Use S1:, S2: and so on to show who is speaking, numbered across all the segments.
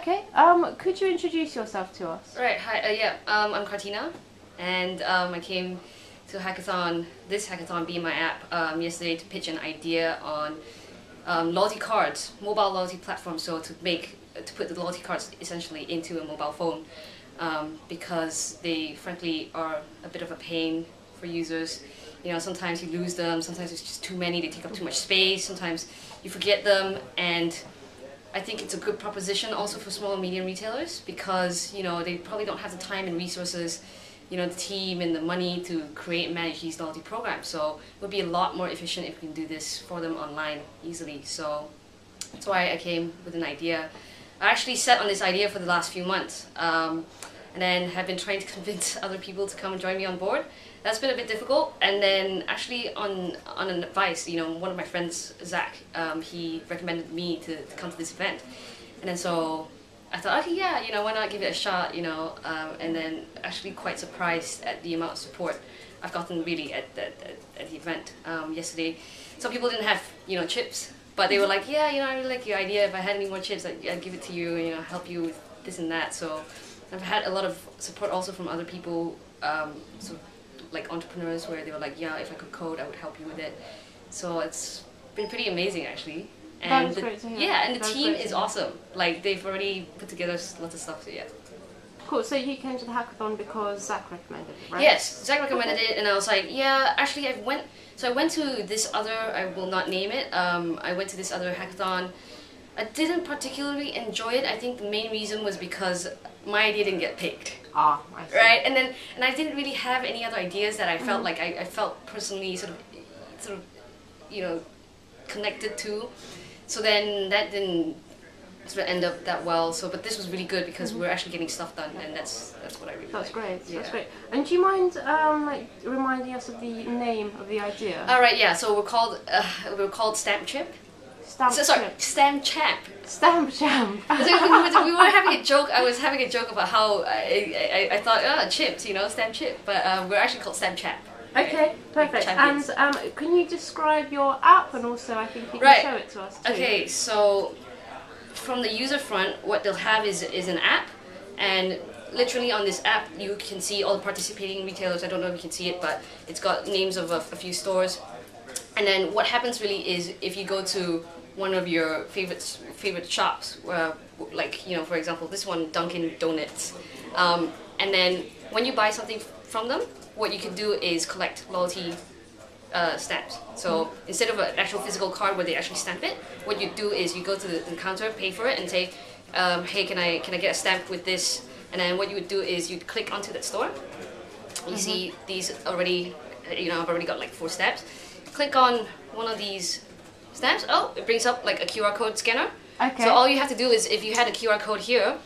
S1: Okay, could you introduce yourself to us?
S2: Right, hi, I'm Kartina, and I came to this hackathon, Be My App, yesterday to pitch an idea on loyalty cards, mobile loyalty platform, so to put the loyalty cards essentially into a mobile phone, because they frankly are a bit of a pain for users. You know, sometimes you lose them, sometimes it's just too many, they take up too much space, sometimes you forget them, and I think it's a good proposition also for small and medium retailers because, you know, they probably don't have the time and resources, you know, the team and the money to create and manage these loyalty programs. So it would be a lot more efficient if we can do this for them online easily. So that's why I came with an idea. I actually sat on this idea for the last few months and then have been trying to convince other people to come and join me on board. That's been a bit difficult, and then actually on an advice, you know, one of my friends, Zach, he recommended me to come to this event, and then so I thought, okay, yeah, you know, why not give it a shot, you know, and then actually quite surprised at the amount of support I've gotten really at the event yesterday. Some people didn't have, you know, chips, but they were like, yeah, you know, I really like your idea. If I had any more chips, I'd give it to you, you know, help you with this and that. So I've had a lot of support also from other people, so like entrepreneurs, where they were like, yeah, if I could code, I would help you with it. So it's been pretty amazing actually. And
S1: Great to hear.
S2: Yeah, and the team is awesome. Like they've already put together lots of stuff. So yeah.
S1: Cool. So you came to the hackathon because Zach recommended it, right?
S2: Yes, Zach recommended it, and I was like, yeah. Actually, I went to this other. I will not name it. I went to this other hackathon. I didn't particularly enjoy it. I think the main reason was because my idea didn't get picked.
S1: Ah, I see.
S2: Right, and I didn't really have any other ideas that I felt like I felt personally sort of, you know, connected to. So then that didn't sort of end up that well. So, but this was really good because we're actually getting stuff done, and that's what I really like.
S1: That's great.
S2: Yeah.
S1: That's great. And do you mind like reminding us of the name of the idea?
S2: All right, yeah. So we're called StampChamp. StampChamp.
S1: StampChamp.
S2: So we were having a joke. I was having a joke about how I thought, chips, you know, StampChamp, but we're actually called StampChamp.
S1: Okay, perfect.
S2: Champions.
S1: And can you describe your app, and also I think you can
S2: Right.
S1: show it to us too.
S2: Okay, so from the user front, what they'll have is an app, and literally on this app you can see all the participating retailers. I don't know if you can see it, but it's got names of a few stores. And then what happens really is if you go to one of your favorite shops, like, you know, for example, this one, Dunkin' Donuts, and then when you buy something from them, what you can do is collect loyalty stamps. So instead of an actual physical card where they actually stamp it, what you do is you go to the counter, pay for it, and say, hey, can I get a stamp with this? And then what you would do is you'd click onto that store. You see these already, you know, I've already got like 4 stamps. Click on one of these stamps. Oh, it brings up like a QR code scanner.
S1: Okay.
S2: So all you have to do is, if you had a QR code here,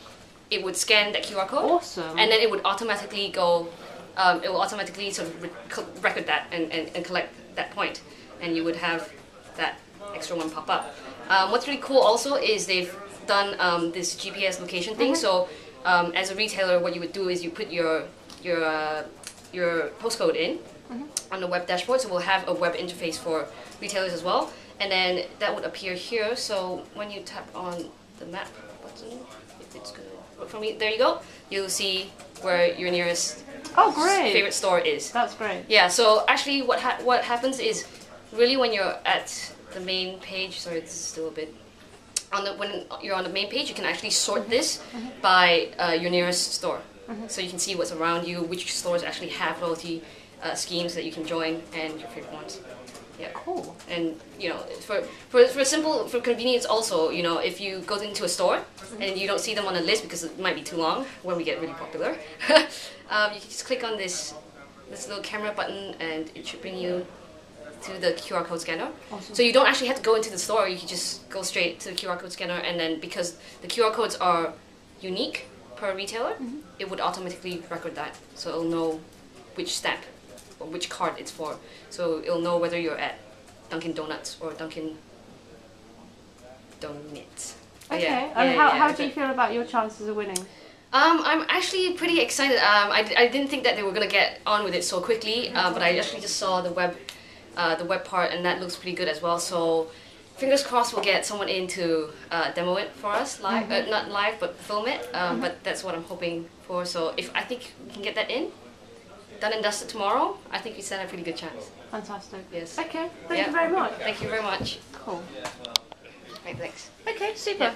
S2: it would scan that QR code.
S1: Awesome.
S2: And then it would automatically go, it will automatically sort of record that and collect that point. And you would have that extra one pop up. What's really cool also is they've done this GPS location thing. So as a retailer, what you would do is you put your postcode in on the web dashboard, so we'll have a web interface for retailers as well, and then that would appear here. So when you tap on the map button, if it's gonna work for me, there you go. You'll see where your nearest favorite store is.
S1: That's great.
S2: Yeah. So actually, what happens is really when you're at the main page. Sorry, this is still a bit. When you're on the main page, you can actually sort this by your nearest store. So you can see what's around you, which stores actually have loyalty schemes that you can join, and your favorite ones. Yeah.
S1: Cool.
S2: And you know, for convenience also, you know, if you go into a store and you don't see them on a list because it might be too long when we get really popular, you can just click on this little camera button and it should bring you to the QR code scanner.
S1: Awesome.
S2: So you don't actually have to go into the store, you can just go straight to the QR code scanner, and then because the QR codes are unique per retailer, it would automatically record that. So it'll know which stamp or which card it's for. So it'll know whether you're at Dunkin' Donuts or Dunkin' Donuts.
S1: Okay, and how do you feel about your chances of winning?
S2: I'm actually pretty excited. I didn't think that they were going to get on with it so quickly, but I actually just saw the web part, and that looks pretty good as well. So fingers crossed we'll get someone in to demo it for us live, not live but film it. But that's what I'm hoping for. So if I think we can get that in, done and dusted tomorrow, I think we stand a pretty good chance.
S1: Fantastic.
S2: Yes.
S1: Okay, thank you very much.
S2: Thank you very much.
S1: Cool.
S2: Right, thanks.
S1: Okay, super.
S2: Yeah.